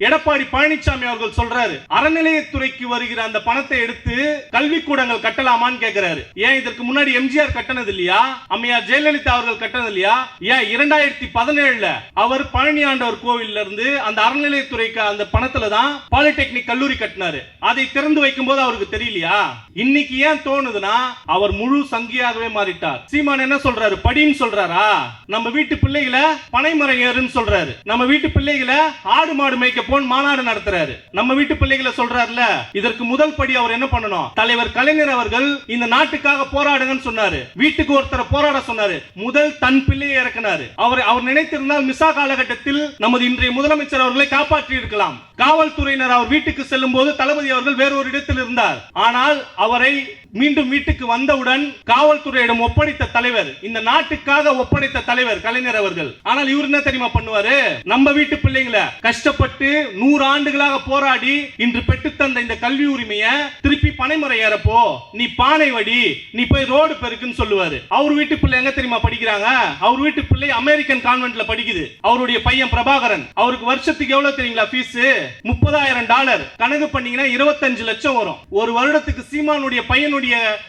எடப்பாடி பழனிசாமி அவர்கள் சொல்றாரு, அறநிலையத்துறைக்கு வருகிற அந்த பணத்தை எடுத்து கல்விக்கூடங்கள் கட்டலாமான்னு கேட்கிறாரு. ஏன் இதற்கு முன்னாடி எம்ஜிஆர் கட்டணது இல்லையா? அம்மையார் ஜெயலலிதா அவர்கள் கட்டணது இல்லையா? ஏன் 2017 அவர் பழனி ஆண்டவர் கோவில்ல இருந்து அந்த அறநிலையத்துறைக்கு அந்த பணத்துல தான் பாலிடெக்னிக் கல்லூரி கட்டினாரு. அதை திறந்து வைக்கும் போது அவருக்கு தெரியலையா? இன்னைக்கு ஏன் தோணுதுன்னா அவர் முழு சங்கியாகவே மாறிட்டார். சீமான் என்ன சொல்றாரு? படின்னு சொல்றாரா? நம்ம வீட்டு பிள்ளைகளை பனைமரம் ஏறுன்னு சொல்றாரு. நம்ம வீட்டு பிள்ளைகளை ஆடு மாடு மேய்க்க போன் மாநாடு நடத்துறாரு. நம்ம வீட்டு பிள்ளைகளை சொல்றாருல. இதற்கு முதல் படி அவர் என்ன பண்ணணும்? தலைவர் கலைஞர் அவர்கள் இந்த நாட்டுக்காக போராடுங்கன்னு சொன்னாரு. வீட்டுக்கு ஒருத்தரை போராட சொன்னாரு. முதல் தன் பிள்ளையை இறக்கினாரு. அவர் நினைத்திருந்தால் மிசா காலகட்டத்தில் நமது இன்றைய முதலமைச்சர் அவர்களை காப்பாற்றி இருக்கலாம். காவல்துறையினர் அவர் வீட்டுக்கு செல்லும் போது தளபதி அவர்கள் வேறொரு இடத்தில் இருந்தார். ஆனால் அவரை மீண்டும் வீட்டுக்கு வந்தவுடன் காவல்துறையிடம் ஒப்படைத்த தலைவர், இந்த நாட்டுக்காக ஒப்படைத்த தலைவர் கலைஞர் அவர்கள். ஆனால் இவர் என்ன தெரியுமா பண்ணுவாரு? நம்ம வீட்டு பிள்ளைங்களை கஷ்டப்பட்டு 100 ஆண்டுகளாக போராடி இன்று பெற்றுத்தந்த இந்த கல்வி உரிமையை திருப்பி பனைமரம் ஏறப்போ, நீ பானை வடி, நீ போய் ரோடு பெருக்குன்னு சொல்லுவாரு. அவர் வீட்டு பிள்ளை எங்க தெரியுமா படிக்கிறாங்க? அவர் வீட்டு பிள்ளை அமெரிக்கன் கான்வென்ட்ல படிக்குது. அவருடைய பையன் பிரபாகரன். அவருக்கு வருஷத்துக்கு எவ்வளவு தெரியுங்களா ஃபீஸ்? $30,000. கணக்கு பண்ணீங்கன்னா 25 லட்சம் வரும். ஒரு வருடத்துக்கு சீமானுடைய பையனுடைய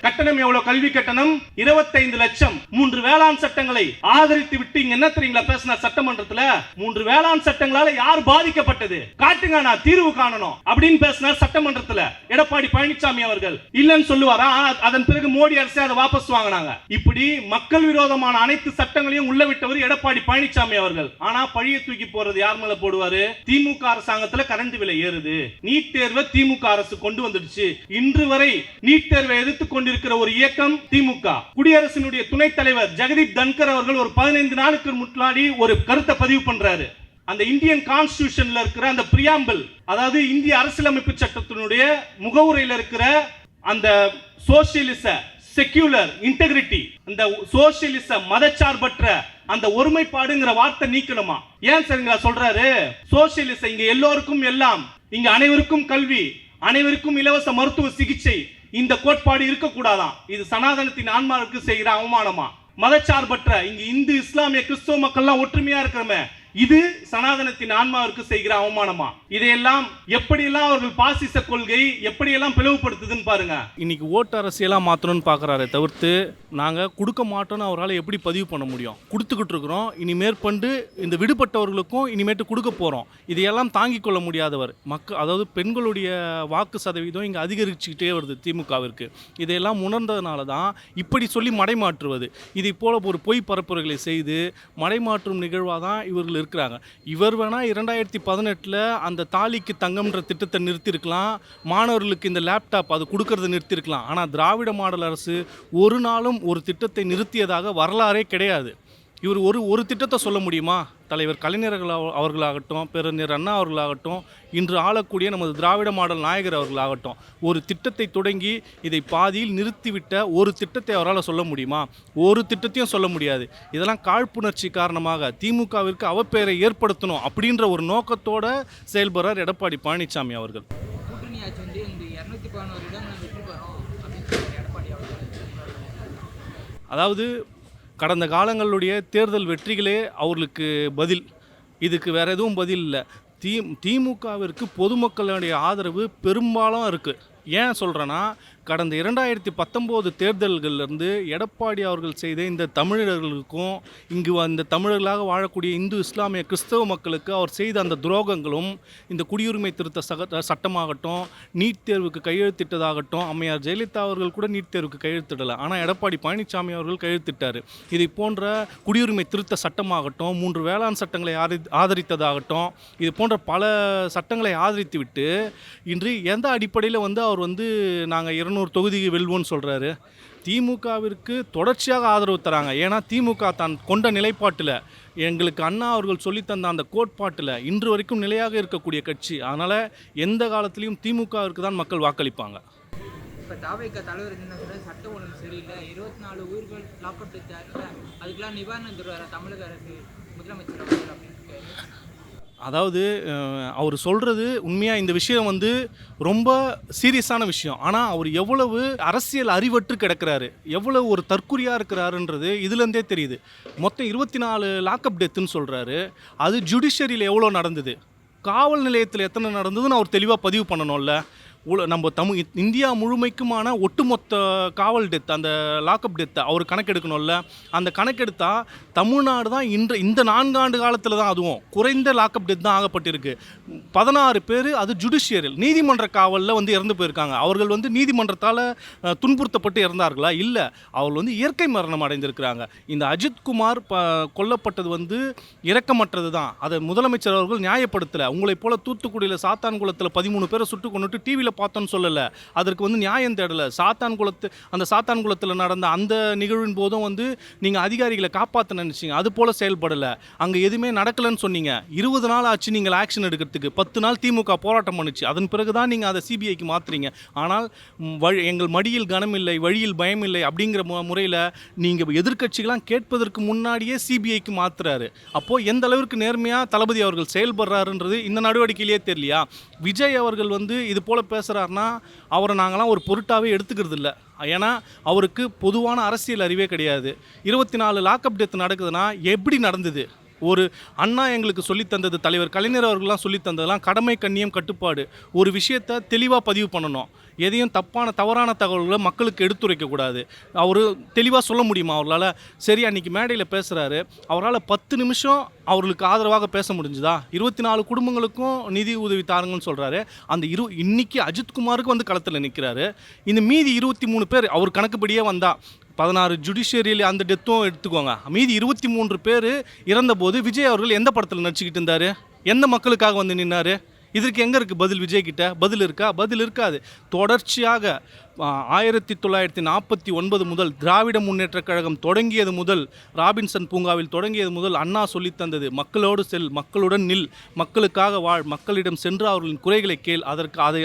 கட்டணம் எவ்வளவு? கல்வி கட்டணம் 25 லட்சம். 3 வேளாண் சட்டங்களை ஆதரித்து விட்டு இங்க என்ன தெரியுங்களா பேசின சட்டமன்றத்துல? 3 வேளாண் சட்டங்களால யார் பாதிக்கப்பட்டது காட்டுங்க, நான் தீர்வு காணணும் அப்படின்னு பேசினார் சட்டமன்றத்துல எடப்பாடி பழனிசாமி அவர்கள். இல்லன்னு சொல்லுவாரா? அதன் பிறகு மோடி அரசு அதை வாபஸ் வாங்கினாங்க. இப்படி மக்கள் விரோதமான அனைத்து சட்டங்களையும் உள்ள விட்டவர் எடப்பாடி பழனிசாமி அவர்கள். ஆனா பழிய தூக்கி போறது யார் மேல போடுவாரு? திமுக அரசாங்கத்துல கரண்ட் விலை ஏறுது. நீட் தேர்வை திமுக அரசு கொண்டு வந்துடுச்சு. இன்று வரை நீட் தேர்வை எதிர்த்துக் கொண்டிருக்கிற ஒரு இயக்கம் திமுக. குடியரசினுடைய துணைத் தலைவர் ஜெகதீப் தன்கர் அவர்கள் ஒரு 15 நாளுக்கு முன்னாடி ஒரு கருத்தை பதிவு பண்றாரு. அந்த இந்தியன் கான்ஸ்டிடியூஷன்ல இருக்கிற அந்த பிரியாம்பிள், அதாவது இந்திய அரசியலமைப்பு சட்டத்தினுடைய முகவுரையில் இருக்கிற அந்த சோசியலிச செக்யூலர் இன்டெகிரிட்டி, அந்த சோசியலிச மதச்சார்பற்ற அந்த ஒருமைப்பாடுங்கிற வார்த்தை நீக்கணுமா? ஏன் சரிங்களா சொல்றாரு? சோசியலிச இங்க எல்லோருக்கும் எல்லாம், இங்க அனைவருக்கும் கல்வி, அனைவருக்கும் இலவச மருத்துவ சிகிச்சை, இந்த கோட்பாடு இருக்கக்கூடாதான். இது சனாதனத்தின் ஆன்மாவுக்கு செய்கிற அவமானமா? மதச்சார்பற்ற இங்க இந்து இஸ்லாமிய கிறிஸ்தவ மக்கள்லாம் ஒற்றுமையா இருக்கிறமே, இது சனாதனத்தின் ஆன்மாவிற்கு செய்கிற அவமானமா? இதையெல்லாம் எப்படியெல்லாம் அவர்கள் பாசிச கொள்கை எப்படியெல்லாம் பிளவுபடுத்துதுன்னு பாருங்க. இன்னைக்கு ஓட்டு அரசியலா மாற்றணும்னு பார்க்குறாரே தவிர்த்து நாங்கள் கொடுக்க மாட்டோம்னு அவரால் எப்படி பதிவு பண்ண முடியும்? கொடுத்துக்கிட்டு இருக்கிறோம். இனிமேற்பண்டு இந்த விடுபட்டவர்களுக்கும் இனிமேட்டு கொடுக்க போகிறோம். இதையெல்லாம் தாங்கிக் கொள்ள முடியாதவர் அதாவது பெண்களுடைய வாக்கு சதவீதம் இங்கே அதிகரிச்சுக்கிட்டே வருது திமுகவிற்கு. இதையெல்லாம் உணர்ந்ததுனால தான் இப்படி சொல்லி மடைமாற்றுவது. இதை போல ஒரு பொய் பரப்புரைகளை செய்து மடைமாற்றும் நிகழ்வாக தான் இவர்கள் இருக்கிறாங்க. இவர் வேணா 2018 அந்த தாலிக்கு தங்கம்ன்ற திட்டத்தை நிறுத்தியிருக்கலாம். மாணவர்களுக்கு இந்த லேப்டாப் அது கொடுக்கறத நிறுத்தியிருக்கலாம். ஆனால் திராவிட மாடல் அரசு ஒரு நாளும் ஒரு திட்டத்தை நிறுத்தியதாக வரலாறே கிடையாது. இவர் ஒரு திட்டத்தை சொல்ல முடியுமா? தலைவர் கலைஞர் அவர்களாகட்டும், பேரறிஞர் அண்ணா அவர்களாகட்டும், இன்று ஆளக்கூடிய நமது திராவிட மாடல் நாயகர் அவர்களாகட்டும், ஒரு திட்டத்தை தொடங்கி இதை பாதியில் நிறுத்திவிட்ட ஒரு திட்டத்தை அவரால் சொல்ல முடியுமா? ஒரு திட்டத்தையும் சொல்ல முடியாது. இதெல்லாம் காழ்ப்புணர்ச்சி காரணமாக திமுகவிற்கு அவப்பெயரை ஏற்படுத்தணும் அப்படின்ற ஒரு நோக்கத்தோடு செயல்படுறார் எடப்பாடி பழனிசாமி அவர்கள். அதாவது கடந்த காலங்களுடைய தேர்தல் வெற்றிகளே அவர்களுக்கு பதில். இதுக்கு வேறு எதுவும் பதில் இல்லை. திமுகவிற்கு பொதுமக்களுடைய ஆதரவு பெரும்பாலும் இருக்குது. ஏன் சொல்கிறேன்னா, கடந்த 2019 தேர்தல்களிலிருந்து எடப்பாடி அவர்கள் செய்த இந்த தமிழர்களுக்கும் இங்கு அந்த தமிழர்களாக வாழக்கூடிய இந்து இஸ்லாமிய கிறிஸ்தவ மக்களுக்கு அவர் செய்த அந்த துரோகங்களும், இந்த குடியுரிமை திருத்த சட்டமாகட்டும், நீட் தேர்வுக்கு கையெழுத்திட்டதாகட்டும், அம்மையார் ஜெயலலிதா அவர்கள் கூட நீட் தேர்வுக்கு கையெழுத்திடலை. ஆனால் எடப்பாடி பழனிசாமி அவர்கள் கையெழுத்திட்டார். இதை போன்ற குடியுரிமை திருத்த சட்டமாகட்டும், 3 வேளாண் சட்டங்களை ஆதரித்ததாகட்டும், இது போன்ற பல சட்டங்களை ஆதரித்து விட்டு இன்று எந்த அடிப்படையில் அவர் நாங்கள் 200 தொகுதி வெல்வோன்னு சொல்கிறாரு. திமுகவிற்கு தொடர்ச்சியாக ஆதரவு தராங்க. ஏன்னா திமுக தான் கொண்ட நிலைப்பாட்டில், எங்களுக்கு அண்ணா அவர்கள் சொல்லித்தந்த அந்த கோட்பாட்டில் இன்று வரைக்கும் நிலையாக இருக்கக்கூடிய கட்சி. அதனால் எந்த காலத்திலையும் திமுகவிற்கு தான் மக்கள் வாக்களிப்பாங்க. இப்போ தாவேக தலைவர் என்ன சொல்ற, சட்ட ஒழுங்கு சரியில்லை, 24 உயிர்கள் லாக்அப் டெத், அதுக்கெல்லாம் நிவாரணம் தருவார் தமிழக அரசு முதலமைச்சர் அவர்கள் அப்படின்னு. அதாவது அவர் சொல்கிறது உண்மையாக இந்த விஷயம் ரொம்ப சீரியஸான விஷயம். ஆனால் அவர் எவ்வளவு அரசியல் அறிவற்று கிடக்கிறாரு, எவ்வளவு ஒரு தற்குறியாக இருக்கிறாருன்றது இதுலேருந்தே தெரியுது. மொத்தம் 24 லாக்அப் டெத்துன்னு சொல்கிறாரு. அது ஜுடிஷியரியில் எவ்வளோ நடந்தது? காவல் நிலையத்தில் எத்தனை நடந்ததுன்னு அவர் தெளிவாக பதிவு பண்ணணும்ல. நம்ம இந்தியா முழுமைக்குமான ஒட்டுமொத்த காவல் டெத், அந்த லாக்அப் டெத்தை அவர் கணக்கெடுக்கணும்ல. அந்த கணக்கெடுத்தால் தமிழ்நாடு தான் இந்த 4 ஆண்டு காலத்தில் தான் அதுவும் குறைந்த லாக்அப் டெத் தான் ஆகப்பட்டிருக்கு. 16 பேர் அது ஜுடிஷியரில் நீதிமன்ற காவலில் இறந்து போயிருக்காங்க. அவர்கள் நீதிமன்றத்தால் துன்புறுத்தப்பட்டு இறந்தார்களா? இல்லை, அவர்கள் இயற்கை மரணம் அடைந்திருக்கிறாங்க. இந்த அஜித்குமார் கொல்லப்பட்டது இரக்கமற்றது தான். அதை முதலமைச்சர் அவர்கள் நியாயப்படுத்தலை. உங்களைப் போல தூத்துக்குடியில் சாத்தான்குளத்தில் 13 பேரை சுட்டு கொண்டுட்டு டிவியில் பார்த்தோன்னு சொல்லலை. அதற்கு நியாயம் தேடலை. சாத்தான்குளத்தில் நடந்த அந்த நிகழ்வின் போதும் நீங்கள் அதிகாரிகளை காப்பாற்ற நினைச்சீங்க, அது போல செயல்படலை. அங்கே எதுவுமே நடக்கலைன்னு சொன்னீங்க. 20 நாள் ஆச்சு நீங்கள் ஆக்ஷன் எடுக்கிறதுக்கு. 10 நாள் திமுக போராட்டம் பண்ணுச்சு. அதன் பிறகு தான் நீங்கள் அதை சிபிஐக்கு மாற்றுறீங்க. ஆனால் எங்கள் மடியில் கனம் இல்லை, வழியில் பயம் இல்லை அப்படிங்கிற முறையில் நீங்கள் எதிர்க்கட்சிகளாம் கேட்பதற்கு முன்னாடியே சிபிஐக்கு மாற்றுறாரு. அப்போது எந்த அளவிற்கு நேர்மையாக தளபதி அவர்கள் செயல்படுறாருன்றது இந்த நடவடிக்கையிலேயே தெரியலையா? விஜய் அவர்கள் இது போல பேசுகிறாருன்னா அவரை நாங்களாம் ஒரு பொருட்டாகவே எடுத்துக்கிறது இல்லை. ஏன்னா அவருக்கு பொதுவான அரசியல் அறிவே கிடையாது. 24 லாக்அப் டெத் நடக்குதுன்னா எப்படி நடந்தது? ஒரு அண்ணா எங்களுக்கு சொல்லித்தந்தது, தலைவர் கலைஞர் அவர்கள்லாம் சொல்லித்தந்ததெல்லாம் கடமை, கண்ணியம், கட்டுப்பாடு. ஒரு விஷயத்தை தெளிவாக பதிவு பண்ணணும். எதையும் தவறான தகவல்களை மக்களுக்கு எடுத்துரைக்கக்கூடாது. அவர் தெளிவாக சொல்ல முடியுமா அவர்களால்? சரி, அன்றைக்கி மேடையில் பேசுகிறாரு, அவரால் 10 நிமிஷம் அவர்களுக்கு ஆதரவாக பேச முடிஞ்சுதா? 24 குடும்பங்களுக்கும் நிதி உதவி தாருங்கன்னு சொல்கிறாரு. அந்த இன்னைக்கு அஜித்குமாருக்கு களத்தில் நிற்கிறாரு. இந்த மீதி 23 பேர் அவர் கணக்குப்படியே வந்தால் 16 ஜுடிஷியரியில் அந்த டெத்தும் எடுத்துக்கோங்க. மீதி 23 பேர் இறந்தபோது விஜய் அவர்கள் எந்த படத்தில் நடிச்சுக்கிட்டு இருந்தார்? எந்த மக்களுக்காக நின்னார்? இதற்கு எங்கே இருக்குது பதில்? விஜய்கிட்ட பதில் இருக்கா? பதில் இருக்காது. தொடர்ச்சியாக 1949 முதல் திராவிட முன்னேற்றக் கழகம் தொடங்கியது முதல், ராபின்சன் பூங்காவில் தொடங்கியது முதல் அண்ணா சொல்லித்தந்தது மக்களோடு செல், மக்களுடன் நில், மக்களுக்காக வாழ், மக்களிடம் சென்று அவர்களின் குறைகளை கேள்,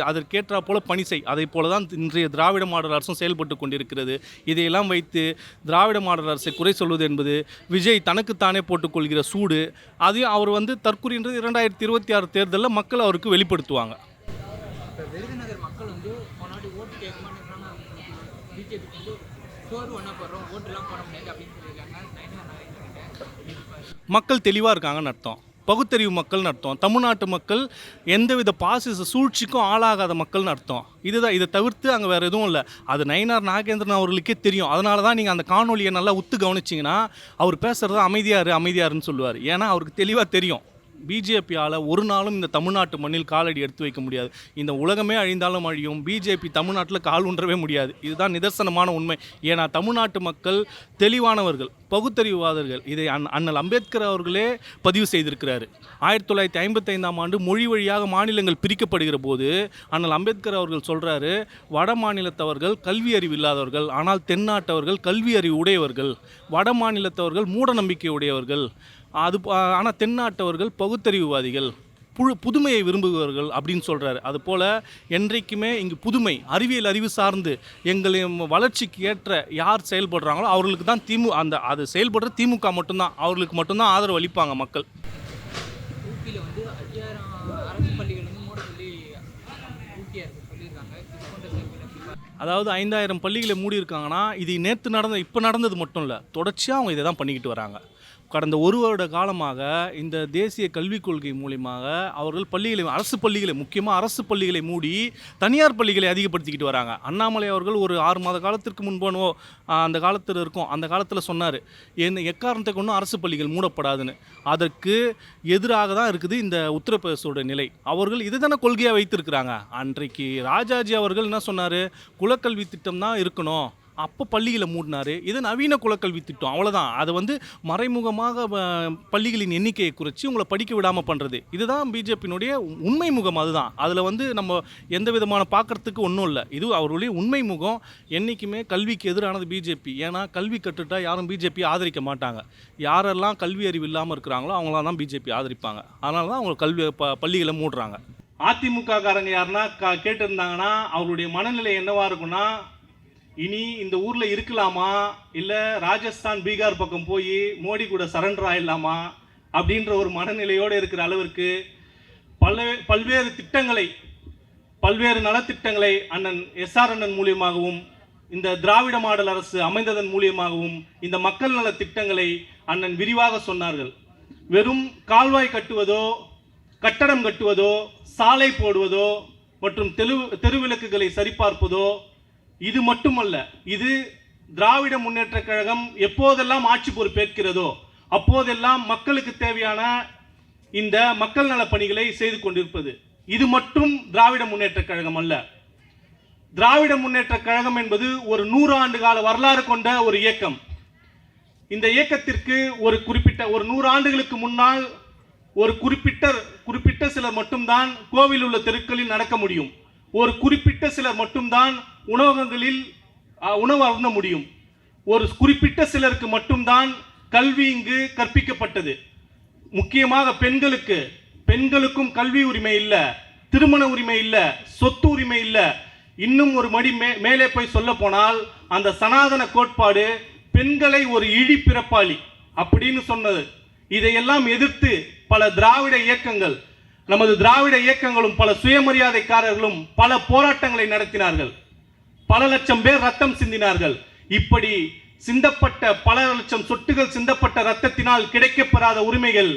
அதற்கேற்றா போல பணி செய். அதை போல தான் இன்றைய திராவிட மாடல் அரசும் செயல்பட்டு கொண்டிருக்கிறது. இதையெல்லாம் வைத்து திராவிட மாடல் அரசை குறை சொல்வது என்பது விஜய் தனக்குத்தானே போட்டுக்கொள்கிற சூடு. அதையும் அவர் தற்கொலைன்றது 2026 தேர்தலில் மக்கள் அவருக்கு வெளிப்படுத்துவாங்க. விருதுநகர் மக்கள் போனாடி ஓட்டு கேட்க மாட்டேங்கிறாங்க. பிஜேபி சோறு ஒன்றா போடுறோம், ஓட்டுலாம் போட முடியாது அப்படின்னு சொல்லியிருக்காங்க. மக்கள் தெளிவாக இருக்காங்கன்னு அர்த்தம். பகுத்தறிவு மக்கள்னு அர்த்தம். தமிழ்நாட்டு மக்கள் எந்தவித பாசிச சூழ்ச்சிக்கும் ஆளாகாத மக்கள்னு அர்த்தம். இதுதான். இதை தவிர்த்து அங்கே வேறு எதுவும் இல்லை. அது நயினார் நாகேந்திரன் அவர்களுக்கே தெரியும். அதனால தான் நீங்கள் அந்த காணொலியை நல்லா உத்து கவனிச்சிங்கன்னா அவர் பேசுகிறது அமைதியாருன்னு சொல்லுவார். ஏன்னா அவருக்கு தெளிவாக தெரியும் பிஜேபியால் ஒரு நாளும் இந்த தமிழ்நாட்டு மண்ணில் காலடி எடுத்து வைக்க முடியாது. இந்த உலகமே அழிந்தாலும் அழியும், பிஜேபி தமிழ்நாட்டில் கால் ஊன்றவே முடியாது. இதுதான் நிதர்சனமான உண்மை. ஏன்னா தமிழ்நாட்டு மக்கள் தெளிவானவர்கள், பகுத்தறிவாதர்கள். இதை அண்ணல் அம்பேத்கர் அவர்களே பதிவு செய்திருக்கிறாரு. 1955ஆம் ஆண்டு மொழி வழியாக மாநிலங்கள் பிரிக்கப்படுகிற போது அண்ணல் அம்பேத்கர் அவர்கள் சொல்கிறாரு, வட மாநிலத்தவர்கள் கல்வி அறிவு இல்லாதவர்கள், ஆனால் தென்னாட்டவர்கள் கல்வி அறிவு உடையவர்கள். வட மாநிலத்தவர்கள் மூட நம்பிக்கை உடையவர்கள், ஆனால் தென்னாட்டவர்கள் பகுத்தறிவுவாதிகள், புதுமையை விரும்புபவர்கள் அப்படின்னு சொல்கிறாரு. அதுபோல் என்றைக்குமே இங்கு புதுமை, அறிவியல் அறிவு சார்ந்து எங்களின் வளர்ச்சிக்கு ஏற்ற யார் செயல்படுறாங்களோ அவர்களுக்கு தான் அது செயல்படுற திமுக மட்டும்தான், அவர்களுக்கு மட்டும்தான் ஆதரவு அளிப்பாங்க மக்கள். ஊட்டியில் 5000 அரசு பள்ளிகள் மூட சொல்லி ஊட்டி அரசு சொல்லியிருக்காங்க. அதாவது 5000 பள்ளிகளை மூடி இருக்காங்கன்னா இது இப்போ நடந்தது மட்டும் இல்லை, தொடர்ச்சியாக அவங்க இதை தான் பண்ணிக்கிட்டு வராங்க. கடந்த 1 வருட காலமாக இந்த தேசிய கல்விக் கொள்கை மூலியமாக அவர்கள் அரசு பள்ளிகளை, முக்கியமாக அரசு பள்ளிகளை மூடி தனியார் பள்ளிகளை அதிகப்படுத்திக்கிட்டு வராங்க. அண்ணாமலை அவர்கள் ஒரு 6 மாத காலத்திற்கு முன்போ அந்த காலத்தில் இருக்கும், அந்த காலத்தில் சொன்னார், எக்காரணத்தை கொண்டும் அரசு பள்ளிகள் மூடப்படாதுன்னு. அதற்கு எதிராக தான் இருக்குது இந்த உத்தரப்பிரதேசோட நிலை. அவர்கள் இதை தானே கொள்கையாக வைத்திருக்கிறாங்க. அன்றைக்கு ராஜாஜி அவர்கள் என்ன சொன்னார், குலக்கல்வி திட்டம் தான் இருக்கணும், அப்போ பள்ளிகளை மூடினார். இது நவீன குலக்கல்வி திட்டம், அவ்வளோதான். அது மறைமுகமாக பள்ளிகளின் எண்ணிக்கையை குறைச்சி உங்களை படிக்க விடாமல் பண்ணுறது. இதுதான் பிஜேபியினுடைய உண்மை முகம். அதுதான். அதில் நம்ம எந்த விதமான பார்க்குறதுக்கு ஒன்றும் இல்லை. இது அவருடைய உண்மை முகம். என்றைக்குமே கல்விக்கு எதிரானது பிஜேபி. ஏன்னா கல்வி கற்றுட்டா யாரும் பிஜேபி ஆதரிக்க மாட்டாங்க. யாரெல்லாம் கல்வி அறிவு இல்லாமல் இருக்கிறாங்களோ அவங்களாம் தான் பிஜேபி ஆதரிப்பாங்க. அதனால தான் அவங்க பள்ளிகளை மூடுறாங்க. அதிமுக காரங்க யாருன்னா கேட்டிருந்தாங்கன்னா அவருடைய மனநிலை என்னவா இருக்குன்னா, இனி இந்த ஊர்ல இருக்கலாமா, இல்ல ராஜஸ்தான் பீகார் பக்கம் போய் மோடி கூட சரண்டர் ஆயிடலாமா அப்படின்ற ஒரு மனநிலையோடு இருக்கிற அளவிற்கு பல்வேறு திட்டங்களை, பல்வேறு நலத்திட்டங்களை அண்ணன் எஸ்ஆர் அண்ணன் மூலியமாகவும் இந்த திராவிட மாடல் அரசு அமைந்ததன் மூலியமாகவும் இந்த மக்கள் நல திட்டங்களை அண்ணன் விரிவாக சொன்னார்கள். வெறும் கால்வாய் கட்டுவதோ கட்டடம் கட்டுவதோ, சாலை போடுவதோ மற்றும் தெருவிளக்குகளை சரிபார்ப்பதோ இது மட்டுமல்ல. இது திராவிட முன்னேற்ற கழகம் எப்போதெல்லாம் ஆட்சி பொறுப்பேற்கிறதோ அப்போதெல்லாம் மக்களுக்கு தேவையான இந்த மக்கள் நல பணிகளை செய்து கொண்டிருப்பது. இது மட்டும் திராவிட முன்னேற்ற கழகம் அல்ல. திராவிட முன்னேற்ற கழகம் என்பது ஒரு 100 ஆண்டு கால வரலாறு கொண்ட ஒரு இயக்கம். இந்த இயக்கத்திற்கு ஒரு 100 ஆண்டுகளுக்கு முன்னால் ஒரு குறிப்பிட்ட சிலர் மட்டும்தான் கோவில் உள்ள தெருக்களில் நடக்க முடியும். ஒரு குறிப்பிட்ட சிலர் மட்டும்தான் உணவகங்களில் உணவு அருந்த முடியும். ஒரு குறிப்பிட்ட சிலருக்கு மட்டும்தான் கல்வி இங்கு கற்பிக்கப்பட்டது. முக்கியமாக பெண்களுக்கும் கல்வி உரிமை இல்லை, திருமண உரிமை இல்லை, சொத்து உரிமை இல்லை. இன்னும் ஒரு மடி மேலே போய் சொல்ல போனால் அந்த சனாதன கோட்பாடு பெண்களை ஒரு இழிப்பிறப்பாளி அப்படின்னு சொன்னது. இதையெல்லாம் எதிர்த்து பல திராவிட இயக்கங்கள், நமது திராவிட இயக்கங்களும் பல சுயமரியாதைக்காரர்களும் பல போராட்டங்களை நடத்தினார்கள். பல லட்சம் பேர் ரத்தம் சிந்தினார்கள். இப்படி சிந்தப்பட்ட பல லட்சம் சொட்டுகள் சிந்தப்பட்ட ரத்தத்தினால் கிடைக்கப்பெறாத உரிமைகள்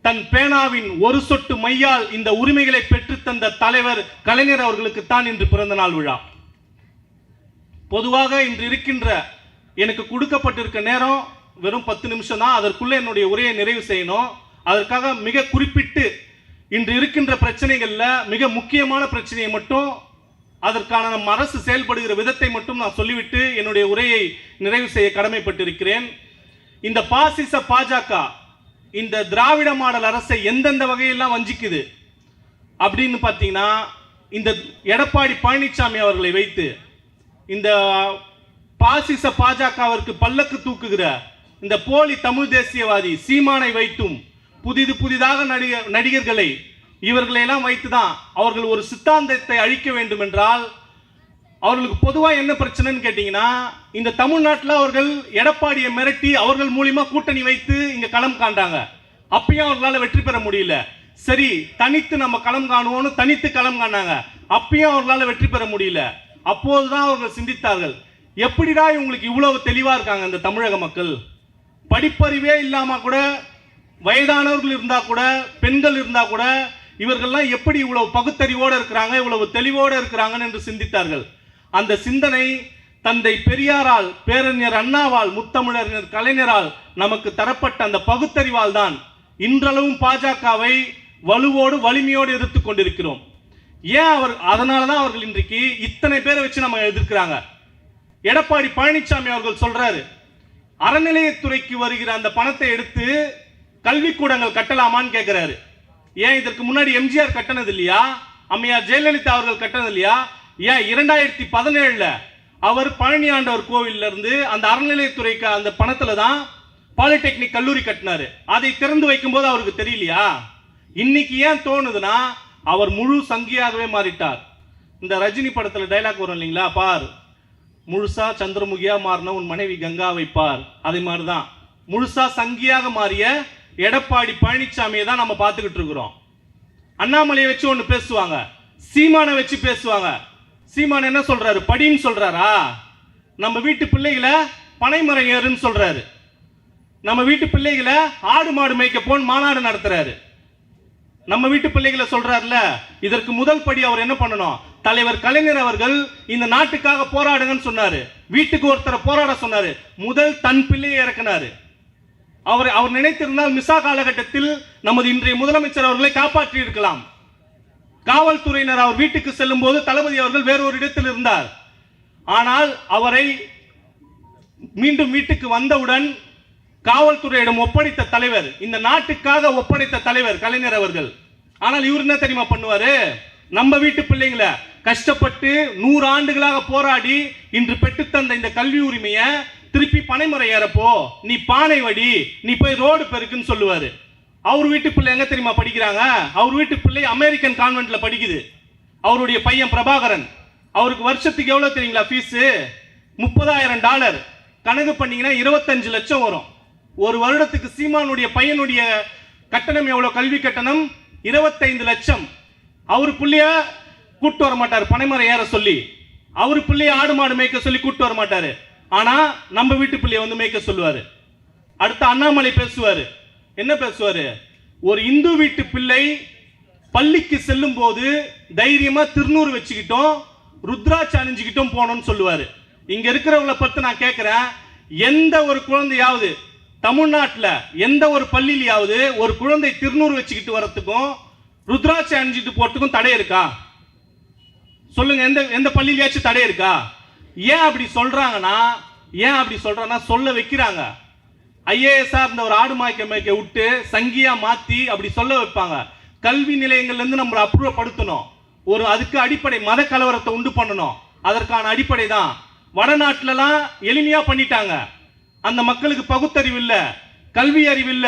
தன் பேனாவின் ஒரு சொட்டு மையால் இந்த உரிமைகளை பெற்றுத்தந்த தலைவர் கலைஞர் அவர்களுக்கு தான் இன்று பிறந்த நாள் விழா. பொதுவாக இன்று இருக்கின்ற எனக்கு கொடுக்கப்பட்டிருக்க நேரம் வெறும் 10 நிமிஷம் தான். அதற்குள்ள என்னுடைய உரையை நிறைவு செய்யணும். அதற்காக மிக குறிப்பிட்டு இன்று இருக்கின்ற பிரச்சனைகள்ல மிக முக்கியமான பிரச்சனையை மட்டும், அதற்கான நம் அரசு செயல்படுகிற விதத்தை மட்டும் நான் சொல்லிவிட்டு என்னுடைய உரையை நிறைவு செய்ய கடமைப்பட்டிருக்கிறேன். இந்த பாசிச பாஜக இந்த திராவிட மாடல் அரசை எந்தெந்த வகையெல்லாம் வஞ்சிக்குது அப்படின்னு பார்த்தீங்கன்னா, இந்த எடப்பாடி பழனிசாமி அவர்களை வைத்து இந்த பாசிச பாஜகவிற்கு பல்லக்கு தூக்குகிற இந்த போலி தமிழ் தேசியவாதி சீமானை வைத்தும் புதிதாக நடிகர்களை இவர்களையெல்லாம் வைத்துதான் அவர்கள் ஒரு சித்தாந்தத்தை அழிக்க வேண்டும் என்றால் அவர்களுக்கு பொதுவாக என்ன பிரச்சனைன்னு கேட்டீங்கன்னா, இந்த தமிழ்நாட்டில் அவர்கள் எடப்பாடியை மிரட்டி அவர்கள் மூலியமா கூட்டணி வைத்து இங்க களம் காண்டாங்க. அப்பயும் அவர்களால் வெற்றி பெற முடியல. சரி, தனித்து நம்ம களம் காணுவோம்னு தனித்து களம் காண்டாங்க. அப்பயும் அவர்களால் வெற்றி பெற முடியல. அப்போதுதான் அவர்கள் சிந்தித்தார்கள், எப்படிடா இவங்களுக்கு இவ்வளவு தெளிவா இருக்காங்க இந்த தமிழக மக்கள், படிப்பறிவே இல்லாம கூட வயதானவர்கள் இருந்தா கூட பெண்கள் இருந்தா கூட இவர்கள்லாம் எப்படி இவ்வளவு பகுத்தறிவோடு இருக்கிறாங்க, இவ்வளவு தெளிவோடு இருக்கிறாங்கன்னு என்று சிந்தித்தார்கள். அந்த சிந்தனை தந்தை பெரியாரால், பேரறிஞர் அண்ணாவால், முத்தமிழறிஞர் கலைஞரால் நமக்கு தரப்பட்ட அந்த பகுத்தறிவால் தான் இன்றளவும் பாஜகவை வலுவோடு வலிமையோடு எதிர்த்து கொண்டிருக்கிறோம். ஏன் அதனாலதான் அவர்கள் இன்றைக்கு இத்தனை பேரை வச்சு நம்ம எதிர்க்கிறாங்க. எடப்பாடி பழனிசாமி அவர்கள் சொல்றாரு, அறநிலையத்துறைக்கு வருகிற அந்த பணத்தை எடுத்து கல்விக்கூடங்கள் கட்டலாமான்னு கேட்கிறாரு. ஏன் இதற்கு முன்னாடி எம்ஜிஆர் கட்டணது இல்லையா? அம்மையார் ஜெயலலிதா அவர்கள் கட்டணது இல்லையா? ஏன் 2017 அவர் பழனி ஆண்டவர் கோவில்ல இருந்து அந்த அறநிலையத்துறைக்கு அந்த பணத்துல தான் பாலிடெக்னிக் கல்லூரி கட்டினாரு. அதை திறந்து வைக்கும் போது அவருக்கு தெரியலையா? இன்னைக்கு ஏன் தோணுதுன்னா, அவர் முழு சங்கியாகவே மாறிட்டார். இந்த ரஜினி படத்துல டைலாக் வரும் இல்லைங்களா, பார் முழுசா சந்திரமுகியா மாறின உன் மனைவி கங்காவை பார். அதே மாதிரிதான் முழுசா சங்கியாக மாறிய எடப்பாடி பழனிசாமியை தான் நம்ம பார்த்துக்கிட்டு இருக்கிறோம். அண்ணாமலையை வச்சு ஒன்று பேசுவாங்க, சீமானை வச்சு பேசுவாங்க. சீமான் என்ன சொல்றாரு? படின்னு சொல்றாரா? நம்ம வீட்டு பிள்ளைகளை பனைமரம் ஏறுன்னு சொல்றாரு. நம்ம வீட்டு பிள்ளைகளை ஆடு மாடு மேய்க்க போன் மாநாடு நடத்துறாரு. நம்ம வீட்டு பிள்ளைகளை சொல்றாருல. இதற்கு முதல் படி அவர் என்ன பண்ணணும்? தலைவர் கலைஞர் அவர்கள் இந்த நாட்டுக்காக போராடுங்கன்னு சொன்னாரு. வீட்டுக்கு ஒருத்தரை போராட சொன்னாரு. முதல் தன் பிள்ளையை இறக்கினாரு. அவர் நினைத்திருந்தால் மிசா காலகட்டத்தில் நமது இன்றைய முதலமைச்சர் அவர்களை காப்பாற்றி இருக்கலாம். காவல்துறையினர் அவர் வீட்டுக்கு செல்லும் போது தளபதி அவர்கள் வேறொரு இடத்தில் இருந்தார். ஆனால் அவரை மீண்டும் வீட்டுக்கு வந்தவுடன் காவல்துறையிடம் ஒப்படைத்த தலைவர், இந்த நாட்டுக்காக ஒப்படைத்த தலைவர் கலைஞர் அவர்கள். ஆனால் இவர் என்ன தெரியுமா பண்ணுவாரு? நம்ம வீட்டு பிள்ளைங்களை கஷ்டப்பட்டு 100 ஆண்டுகளாக போராடி இன்று பெற்றுத்தந்த இந்த கல்வி உரிமையை திருப்பி பனைமரை ஏறப்போ, நீ பானை வடி, நீ போய் ரோடு பெருக்குன்னு சொல்லுவாரு. அவர் வீட்டு பிள்ளை எங்க தெரியுமா படிக்கிறாங்க? அவர் வீட்டு பிள்ளை அமெரிக்கன் கான்வென்ட்ல படிக்குது. அவருடைய பையன் பிரபாகரன், அவருக்கு வருஷத்துக்கு எவ்வளவு தெரியுங்களா ஃபீஸ்? $30,000. கணக்கு பண்ணீங்கன்னா 25 லட்சம் வரும். ஒரு வருடத்துக்கு சீமானுடைய பையனுடைய கட்டணம் எவ்வளவு? கல்வி கட்டணம் 25 லட்சம். அவரு பிள்ளைய கூட்டு வர மாட்டார் பனைமரம் ஏற சொல்லி, அவரு பிள்ளைய ஆடு மாடு மேய்க்க சொல்லி கூட்டு வர மாட்டாரு. ஆனா நம்ம வீட்டு பிள்ளைய வந்து மேய்க்க சொல்லுவாரு. அடுத்து அண்ணாமலை பேசுவாரு. என்ன பேசுவாரு? ஒரு இந்து வீட்டு பிள்ளை பள்ளிக்கு செல்லும் போது தைரியமா திருநூறு வச்சுக்கிட்டோம், ருத்ராட்சி அணிஞ்சுக்கிட்டும் போனோம்னு சொல்லுவாரு. இங்க இருக்கிறவங்களை பத்தி நான் கேட்கிறேன், எந்த ஒரு குழந்தையாவது தமிழ்நாட்டில் எந்த ஒரு பள்ளியிலாவது ஒரு குழந்தை திருநூறு வச்சுக்கிட்டு வரத்துக்கும் ருத்ராட்சி அணிஞ்சிட்டு போறதுக்கும் தடை இருக்கா? சொல்லுங்க, எந்த பள்ளியிலாச்சும் தடை இருக்கா? ஏன் அப்படி சொல்றாங்கன்னா சொல்ல வைக்கிறாங்க. ஐஏஎஸ்ஆ இருந்த ஒரு ஆடு மாய்க்க விட்டு சங்கியா மாத்தி அப்படி சொல்ல வைப்பாங்க. கல்வி நிலையங்கள்ல இருந்து நம்மளை அப்புறப்படுத்தணும். அதுக்கு அடிப்படை மத கலவரத்தை உண்டு பண்ணணும். அதற்கான அடிப்படை தான். வடநாட்டிலலாம் எளிமையா பண்ணிட்டாங்க. அந்த மக்களுக்கு பகுத்தறிவு இல்ல, கல்வி அறிவு இல்ல,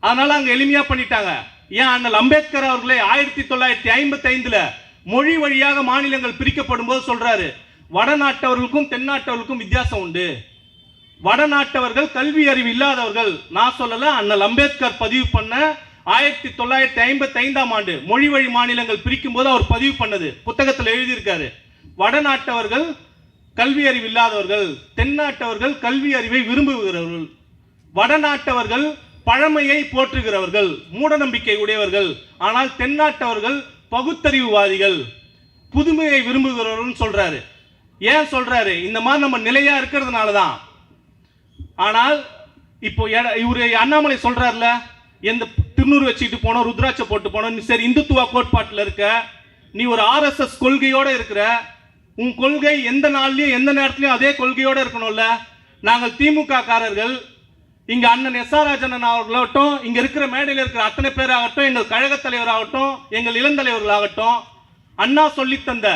அதனால அங்க எளிமையா பண்ணிட்டாங்க. ஏன் அண்ணல் அம்பேத்கர் அவர்களே 1955 மொழி வழியாக மாநிலங்கள் பிரிக்கப்படும் போது சொல்றாரு, வடநாட்டவர்களுக்கும் தென்னாட்டவர்களுக்கும் வித்தியாசம் உண்டு. வடநாட்டவர்கள் கல்வி அறிவு இல்லாதவர்கள். நான் சொல்லல, அண்ணல் அம்பேத்கர் பதிவு பண்ண 1955 மொழி வழி மாநிலங்கள் பிரிக்கும் போது அவர் பதிவு பண்ணது புத்தகத்தில் எழுதியிருக்காரு. வடநாட்டவர்கள் கல்வி அறிவு இல்லாதவர்கள், தென்னாட்டவர்கள் கல்வி அறிவை விரும்புகிறவர்கள். வடநாட்டவர்கள் பழமையை போற்றுகிறவர்கள், மூட நம்பிக்கை உடையவர்கள். ஆனால் தென்னாட்டவர்கள் பகுத்தறிவுவாதிகள், புதுமையை விரும்புகிறவர்கள் சொல்றாரு. ஏன் சொல்றாரு? இந்த மாதிரி நம்ம நிலையா இருக்கிறதுனால தான். ஆனால் இப்போ இவரு அண்ணாமலை சொல்றாருல, எந்த திருநூறு வச்சுக்கிட்டு போனோம், ருத்ராட்சை போட்டு போனோம். சரி, இந்துத்துவ கோட்பாட்டில் இருக்க, நீ ஒரு RSS கொள்கையோட இருக்கிற, உன் கொள்கை எந்த நாள்லயும் எந்த நேரத்திலையும் அதே கொள்கையோட இருக்கணும்ல. நாங்கள் திமுக காரர்கள், இங்க அண்ணன் S.R. ராஜன் அவர்களாகட்டும், இங்க இருக்கிற மேடையில் இருக்கிற அத்தனை பேர் ஆகட்டும், எங்கள் கழக தலைவர் ஆகட்டும், எங்கள் இளந்தலைவர்கள் ஆகட்டும், அண்ணா சொல்லித்தந்த,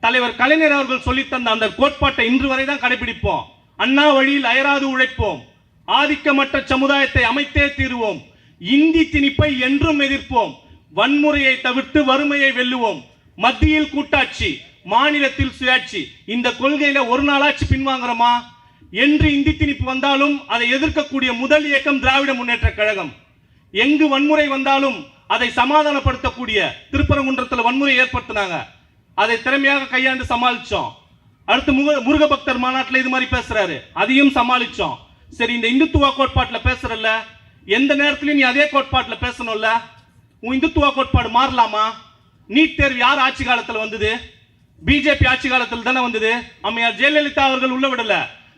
தலைவர் கலைஞர் அவர்கள் சொல்லித்தந்த அந்த கோட்பாட்டை இன்று வரை தான் கடைபிடிப்போம். அண்ணா வழியில் அயராது உழைப்போம். ஆதிக்கமற்ற சமுதாயத்தை அமைத்தே தீருவோம். இந்தி திணிப்பை என்றும் எதிர்ப்போம். வன்முறையை தவிர்த்து வறுமையை வெல்லுவோம். மத்தியில் கூட்டாட்சி, மாநிலத்தில் சுயாட்சி. இந்த கொள்கையில ஒரு நாளாச்சு பின்வாங்குறோமா? என்று இந்தி திணிப்பு வந்தாலும் அதை எதிர்க்கக்கூடிய முதல் இயக்கம் திராவிட முன்னேற்ற கழகம். எங்கு வன்முறை வந்தாலும் அதை சமாதானப்படுத்தக்கூடிய, திருப்பரங்குன்றத்தில் வன்முறை ஏற்படுத்தினாங்க, அதை திறமையாக கையாண்டு சமாளிச்சோம். அடுத்து முருக பக்தர் மாநாட்டில் இது மாதிரி பேசுறாரு, அதையும் சமாளிச்சோம். சரி, இந்த இந்துத்துவ கோட்பாட்டில் பேசுறல்ல, எந்த நேரத்திலையும் நீ அதே கோட்பாட்டில் பேசணும்ல. உன் இந்துத்துவ கோட்பாடு மாறலாமா? நீட் தேர்வு யார் ஆட்சி காலத்தில் வந்தது? பிஜேபி ஆட்சி காலத்தில் தானே வந்தது. அம்மையார் ஜெயலலிதா அவர்கள் உள்ள விடல.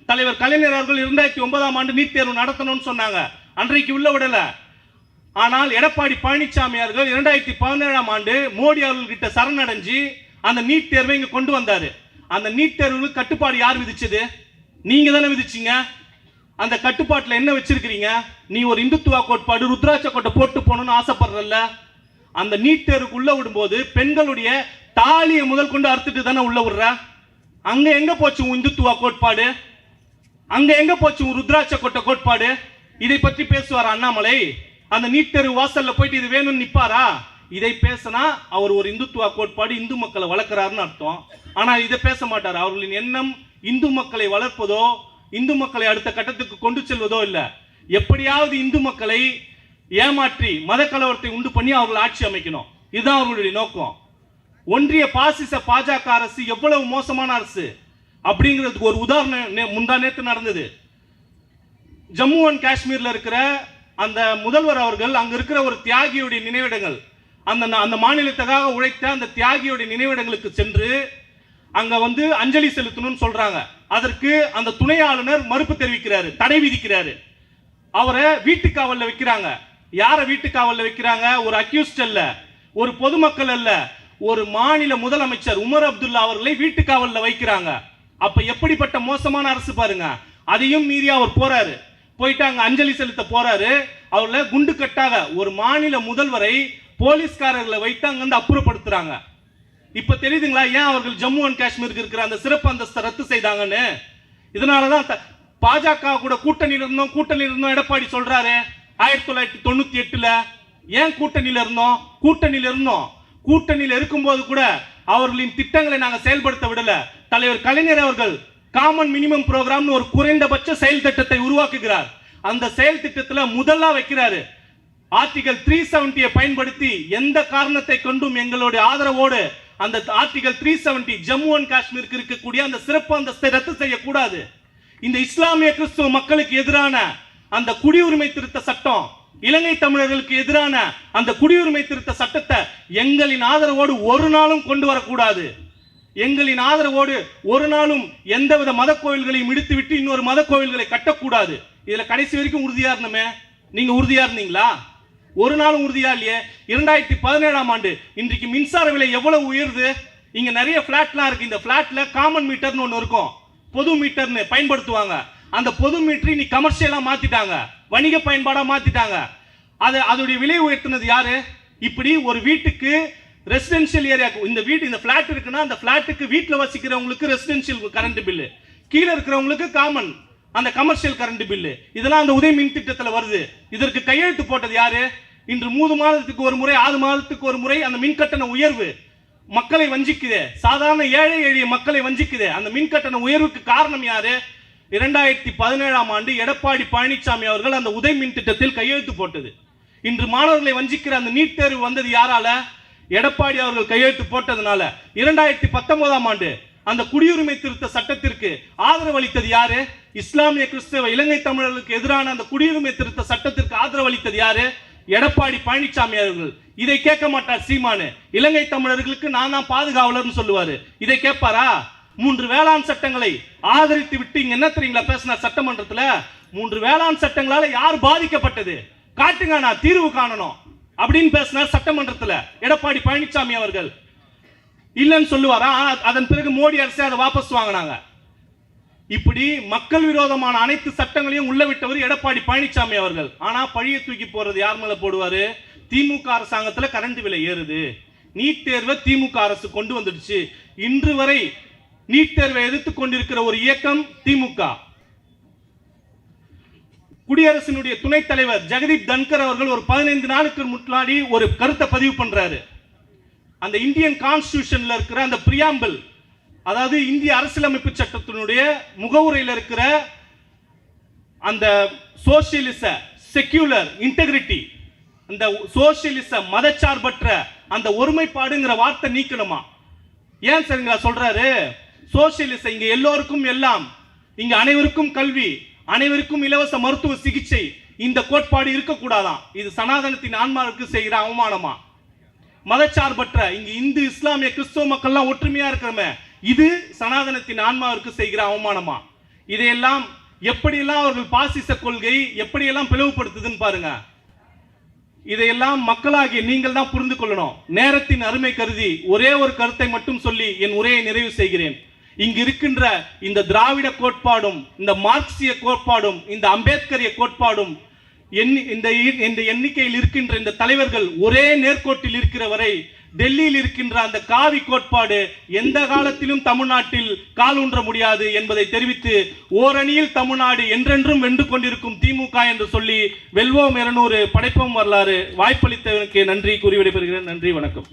தலைவர் கலைஞர் அவர்கள் 2009 நீட் தேர்வு நடத்தணும்னு சொன்னாங்க, அன்றைக்கு உள்ள விடல. ஆனால் எடப்பாடி பழனிசாமி அவர்கள் 2017 மோடி அவர்கள்கிட்ட சரணடைஞ்சு அந்த நீட் தேர்வை இங்க கொண்டு வந்தாரு. அந்த நீட் தேர்வுக்கு கட்டுப்பாடு யார் விதிச்சது? நீங்க தானே விதிச்சீங்க. அந்த கட்டுப்பாட்டில் என்ன வச்சிருக்கிறீங்க? நீ ஒரு இந்துத்துவ கோட்பாடு ருத்ராட்ச கோட்டை போட்டு போகணும்னு ஆசைப்படுறல்ல. அந்த நீட் தேர்வுக்கு உள்ள விடும்போது பெண்களுடைய தாலியை முதல் கொண்டு அறுத்துட்டு தானே உள்ள விடுற. அங்க எங்க போச்சு உன் இந்துத்துவ கோட்பாடு? அங்க எங்க போச்சு உன் ருத்ராட்ச கோட்டை கோட்பாடு? இதை பற்றி பேசுவார் அண்ணாமலை? அந்த நீட் தேர்வு வாசல்ல போயிட்டு இது வேணும்னு நிப்பாரா? இதை பேசினா அவர் ஒரு இந்துத்துவ கோட்பாடு, இந்து மக்களை வளர்க்கிறாருன்னு அர்த்தம். ஆனா இதை பேச மாட்டார். அவர்களின் எண்ணம் இந்து மக்களை வளர்ப்பதோ, இந்து மக்களை அடுத்த கட்டத்துக்கு கொண்டு செல்வதோ இல்ல. எப்படியாவது இந்து மக்களை ஏமாற்றி மத கலவரத்தை உண்டு பண்ணி அவர்கள் ஆட்சி அமைக்கணும். இதுதான் அவர்களுடைய நோக்கம். ஒன்றிய பாசிச பாஜக அரசு எவ்வளவு மோசமான அரசு அப்படிங்கிறதுக்கு ஒரு உதாரணம் முந்தா நேத்து நடந்தது. ஜம்மு அண்ட் காஷ்மீர்ல இருக்கிற அந்த முதல்வர் அவர்கள் அங்க இருக்கிற ஒரு தியாகியுடைய நினைவிடங்கள், அந்த மாநிலத்துக்காக உழைத்த அந்த தியாகியுடைய நினைவிடங்களுக்கு சென்று அங்க அஞ்சலி செலுத்தணும்னு சொல்றாங்க. அதற்கு அந்த துணை ஆளுநர் மறுப்பு தெரிவிக்கிறாரு, தடை விதிக்கிறாரு. அவரை வீட்டுக்காவல்ல வைக்கிறாங்க. யாரை வீட்டுக்காவல்ல வைக்கிறாங்க? ஒரு அக்யூஸ்ட் அல்ல, ஒரு பொதுமக்கள் அல்ல, ஒரு மாநில முதலமைச்சர் உமர் அப்துல்லா அவர்களை வீட்டுக்காவல்ல வைக்கிறாங்க. அப்ப எப்படிப்பட்ட மோசமான அரசு பாருங்க. அதையும் மீறி அவர் போறாரு, போயிட்டு அங்க அஞ்சலி செலுத்த போறாரு. அவர்களை குண்டு கட்டாக ஒரு மாநில முதல்வரை போலீஸ்காரர்களை வைத்து அங்கிருந்து அப்புறப்படுத்துறாங்க. இப்ப தெரியுதுங்களா ஏன் அவர்கள் ஜம்மு அண்ட் காஷ்மீருக்கு இருக்கிற அந்த சிறப்பு அந்தஸ்தை ரத்து செய்தாங்கன்னு? இதனாலதான் பாஜக கூட கூட்டணியில் இருந்தோம் எடப்பாடி சொல்றாரு. 1998 ஏன் கூட்டணியில் இருந்தோம்? கூட்டணியில் இருக்கும்போது கூட அவர்களின் திட்டங்களை நாங்க செயல்படுத்த விடல. தலைவர் கலைஞர் அவர்கள் காமன் மினிமம் புரோகிராம் ஒரு குறைந்தபட்ச செயல் திட்டத்தை உருவாக்குகிறார். அந்த செயல் திட்டத்தில் முதல்ல வைக்கிறாரு ஆர்டிகல் 370 பயன்படுத்தி எந்த காரணத்தை கொண்டும் எங்களுடைய ஆதரவோடு அந்த ஆர்டிகல் 370 ஜம்மு அண்ட் காஷ்மீருக்கு இருக்கக்கூடிய அந்த சிறப்பு அந்தஸ்தை ரத்து செய்யக்கூடாது. இந்த இஸ்லாமிய கிறிஸ்துவ மக்களுக்கு எதிரான அந்த குடியுரிமை திருத்த சட்டம் இலங்கை தமிழர்களுக்கு எதிரான அந்த குடியுரிமை திருத்த சட்டத்தை எங்களின் ஆதரவோடு ஒரு நாளும் கொண்டு வரக்கூடாது. எங்களின் ஆதரவோடு ஒரு நாளும் எந்தவித மத கோயில்களையும் இடித்துவிட்டு இன்னொரு மத கோயில்களை கட்டக்கூடாது. இதுல கடைசி வரைக்கும் உறுதியா இருந்தமே. நீங்க உறுதியா இருந்தீங்களா? ஒரு நாளும் உறுதியா இல்லையே. 2017ஆம் ஆண்டு இன்றைக்கு மின்சார விலை எவ்வளவு உயர்து? இங்க நிறைய பிளாட்லாம் இருக்கு. இந்த பிளாட்ல காமன் மீட்டர்னு ஒன்று இருக்கும், பொது மீட்டர்னு பயன்படுத்துவாங்க. அந்த பொது மீட்டரை நீ கமர்ஷியலா மாத்திட்டாங்க, வணிக பயன்பாடா மாத்திட்டாங்க. அதோடைய விலை உயர்த்தினது யாரு? இப்படி ஒரு வீட்டுக்கு ரெசிடென்ஷியல் ஏரியா, இந்த வீட்டு இந்த பிளாட் இருக்குன்னா அந்த பிளாட்டுக்கு வீட்டில் வசிக்கிறவங்களுக்கு ரெசிடென்ஷியல் கரண்ட் பில்லு, கீழே இருக்கிறவங்களுக்கு காமன் அந்த கமர்ஷியல் கரண்ட் பில்லு, இதெல்லாம் அந்த உதய மின் திட்டத்தில் வருது. இதற்கு கையெழுத்து போட்டது யாரு? இன்று 3 மாதத்துக்கு ஒரு முறை 6 மாதத்துக்கு ஒரு முறை அந்த மின் கட்டண உயர்வு மக்களை வஞ்சிக்குது, சாதாரண ஏழை எளிய மக்களை வஞ்சிக்குது. அந்த மின் கட்டண உயர்வுக்கு காரணம் யாரு? 2017ஆம் ஆண்டு எடப்பாடி பழனிசாமி அவர்கள் அந்த உதய மின் திட்டத்தில் கையெழுத்து போட்டது. இன்று மாணவர்களை வஞ்சிக்கிற அந்த நீட் தேர்வு வந்தது யாரால? எடப்பாடி அவர்கள் கையெழுத்து போட்டதுனால. 2019ஆம் ஆண்டு அந்த குடியுரிமை திருத்த சட்டத்திற்கு ஆதரவு அளித்தது யாரு? இஸ்லாமிய கிறிஸ்தவ இலங்கை தமிழர்களுக்கு எதிரான அந்த குடியுரிமை திருத்த சட்டத்திற்கு ஆதரவு அளித்தது யாரு? எடப்பாடி பழனிசாமி அவர்கள். இதை கேட்க மாட்டார் சீமானு. இலங்கை தமிழர்களுக்கு நான் தான் பாதுகாவலர்னு சொல்லுவாரு. இதை கேட்பாரா? 3 வேளாண் சட்டங்களை ஆதரித்து விட்டு இங்க என்ன தெரியுங்களா பேசினார் சட்டமன்றத்தில்? 3 வேளாண் சட்டங்களால யார் பாதிக்கப்பட்டது காட்டுங்க, நான் தீர்வு காணணும் அப்படின்னு பேசினார் சட்டமன்றத்தில் எடப்பாடி பழனிசாமி அவர்கள். இல்லைன்னு சொல்லுவாரா? அதன் பிறகு மோடி அரசு அதை வாபஸ் வாங்கினாங்க. இப்படி மக்கள் விரோதமான அனைத்து சட்டங்களையும் உள்ள விட்டவர் எடப்பாடி பழனிசாமி அவர்கள். ஆனா பழிய தூக்கி போறது யார் மேல போடுவாரு? திமுக அரசாங்கத்தில் கரண்ட் விலை ஏறுது, நீட் தேர்வை திமுக அரசு கொண்டு வந்துடுச்சு. இன்று வரை நீட் தேர்வை எதிர்த்து கொண்டிருக்கிற ஒரு இயக்கம் திமுக. குடியரசினுடைய துணைத் தலைவர் ஜெகதீப் தன்கர் அவர்கள் ஒரு 15 நாளுக்கு முன்னாடி ஒரு கருத்தை பதிவு பண்றாரு. அந்த இந்தியன் கான்ஸ்டிடியூஷன்ல இருக்கிற அந்த பிரியாம்பிள், அதாவது இந்திய அரசியலமைப்பு சட்டத்தினுடைய முகவுரையில் இருக்கிற அந்த சோசியலிச செக்யூலர் இன்டெகிரிட்டி, அந்த சோசியலிச மதச்சார்பற்ற அந்த ஒருமைப்பாடுங்கிற வார்த்தை நீக்கணுமா? ஏன் சரிங்களா சொல்றாரு? சோசியலிச இங்க எல்லோருக்கும் எல்லாம், இங்க அனைவருக்கும் கல்வி, அனைவருக்கும் இலவச மருத்துவ சிகிச்சை, இந்த கோட்பாடு இருக்கக்கூடாதான். இது சனாதனத்தின் ஆன்மாவுக்கு செய்கிற அவமானமா? மதச்சார்பற்ற இங்கு இந்து இஸ்லாமிய கிறிஸ்தவ மக்கள்லாம் ஒற்றுமையா இருக்கிறமே, இது சனாதனத்தின் ஆன்மாவிற்கு செய்கிற அவமானமா? இதையெல்லாம் எப்படியெல்லாம் அவர்கள் பாசிச கொள்கை எப்படியெல்லாம் பிளவுபடுத்துதுன்னு பாருங்க. இதையெல்லாம் மக்களாகிய நீங்கள் தான் புரிந்து கொள்ளணும். நேரத்தின் அருமை கருதி ஒரே ஒரு கருத்தை மட்டும் சொல்லி என் உரையை நிறைவு செய்கிறேன். இங்கு இருக்கின்ற இந்த திராவிட கோட்பாடும், இந்த மார்க்சிய கோட்பாடும், இந்த அம்பேத்கரிய கோட்பாடும், இந்த எண்ணிக்கையில் இருக்கின்ற இந்த தலைவர்கள் ஒரே நேர்கோட்டில் இருக்கிற வரை டெல்லியில் இருக்கின்ற அந்த காவி கோட்பாடு எந்த காலத்திலும் தமிழ்நாட்டில் காலூன்ற முடியாது என்பதை தெரிவித்து, ஓரணியில் தமிழ்நாடு என்றென்றும் வென்று கொண்டிருக்கும் திமுக என்று சொல்லி வெல்வோம் 200 படைப்போம் வரலாறு. வாய்ப்பளித்தவனுக்கு நன்றி கூறி விடைபெறுகிறேன். நன்றி, வணக்கம்.